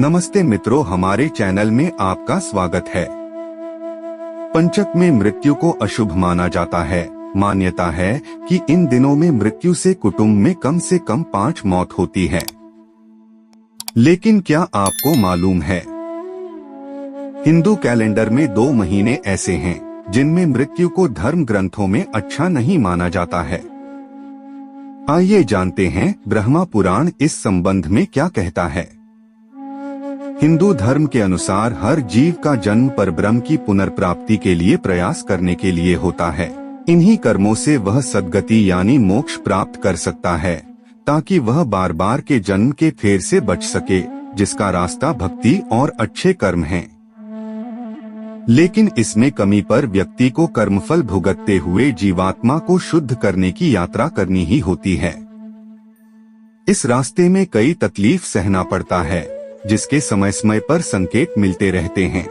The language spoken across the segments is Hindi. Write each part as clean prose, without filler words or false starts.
नमस्ते मित्रों, हमारे चैनल में आपका स्वागत है। पंचक में मृत्यु को अशुभ माना जाता है। मान्यता है कि इन दिनों में मृत्यु से कुटुंब में कम से कम 5 मौत होती है। लेकिन क्या आपको मालूम है, हिंदू कैलेंडर में 2 महीने ऐसे हैं जिनमें मृत्यु को धर्म ग्रंथों में अच्छा नहीं माना जाता है। आइए जानते हैं ब्रह्मा पुराण इस संबंध में क्या कहता है। हिंदू धर्म के अनुसार हर जीव का जन्म परब्रह्म की पुनर्प्राप्ति के लिए प्रयास करने के लिए होता है। इन्हीं कर्मों से वह सद्गति यानी मोक्ष प्राप्त कर सकता है, ताकि वह बार बार के जन्म के फेर से बच सके, जिसका रास्ता भक्ति और अच्छे कर्म हैं। लेकिन इसमें कमी पर व्यक्ति को कर्मफल भुगतते हुए जीवात्मा को शुद्ध करने की यात्रा करनी ही होती है। इस रास्ते में कई तकलीफ सहना पड़ता है, जिसके समय समय पर संकेत मिलते रहते हैं।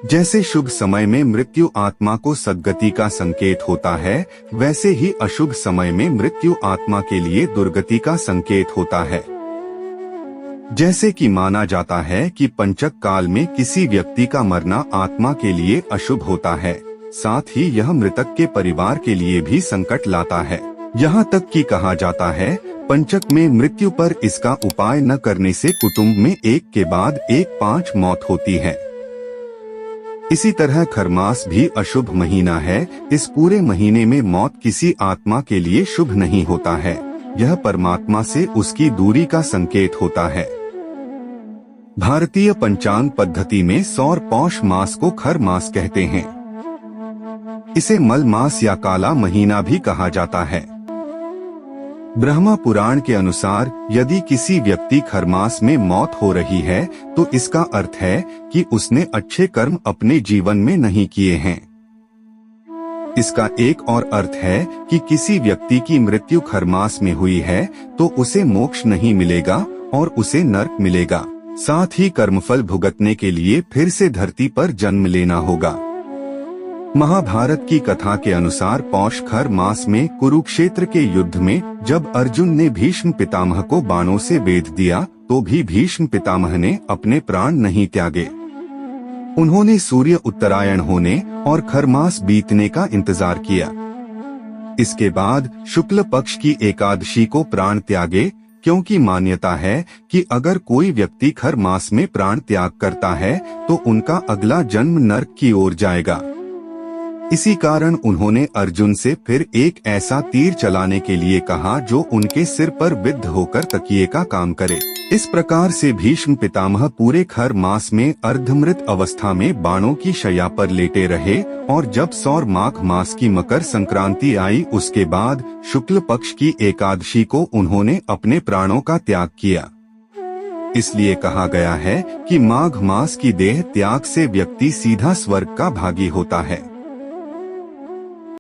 जैसे शुभ समय में मृत्यु आत्मा को सद्गति का संकेत होता है, वैसे ही अशुभ समय में मृत्यु आत्मा के लिए दुर्गति का संकेत होता है। जैसे कि माना जाता है कि पंचक काल में किसी व्यक्ति का मरना आत्मा के लिए अशुभ होता है, साथ ही यह मृतक के परिवार के लिए भी संकट लाता है। यहाँ तक कि कहा जाता है, पंचक में मृत्यु पर इसका उपाय न करने से कुटुंब में एक के बाद एक 5 मौत होती है। इसी तरह खरमास भी अशुभ महीना है। इस पूरे महीने में मौत किसी आत्मा के लिए शुभ नहीं होता है। यह परमात्मा से उसकी दूरी का संकेत होता है। भारतीय पंचांग पद्धति में सौर पौष मास को खर मास कहते हैं। इसे मल मास या काला महीना भी कहा जाता है। ब्रह्मा पुराण के अनुसार यदि किसी व्यक्ति खरमास में मौत हो रही है, तो इसका अर्थ है कि उसने अच्छे कर्म अपने जीवन में नहीं किए हैं। इसका एक और अर्थ है कि किसी व्यक्ति की मृत्यु खरमास में हुई है तो उसे मोक्ष नहीं मिलेगा और उसे नरक मिलेगा। साथ ही कर्मफल भुगतने के लिए फिर से धरती पर जन्म लेना होगा। महाभारत की कथा के अनुसार पौष खर मास में कुरुक्षेत्र के युद्ध में जब अर्जुन ने भीष्म पितामह को बाणों से बेध दिया, तो भी भीष्म पितामह ने अपने प्राण नहीं त्यागे। उन्होंने सूर्य उत्तरायण होने और खरमास बीतने का इंतजार किया। इसके बाद शुक्ल पक्ष की एकादशी को प्राण त्यागे, क्योंकि मान्यता है कि अगर कोई व्यक्ति खर मास में प्राण त्याग करता है तो उनका अगला जन्म नरक की ओर जाएगा। इसी कारण उन्होंने अर्जुन से फिर एक ऐसा तीर चलाने के लिए कहा जो उनके सिर पर विद्ध होकर तकिए का काम करे। इस प्रकार से भीष्म पितामह पूरे खर मास में अर्धमृत अवस्था में बाणों की शैया पर लेटे रहे, और जब सौर माघ मास की मकर संक्रांति आई, उसके बाद शुक्ल पक्ष की एकादशी को उन्होंने अपने प्राणों का त्याग किया। इसलिए कहा गया है कि माघ मास की देह त्याग से व्यक्ति सीधा स्वर्ग का भागी होता है।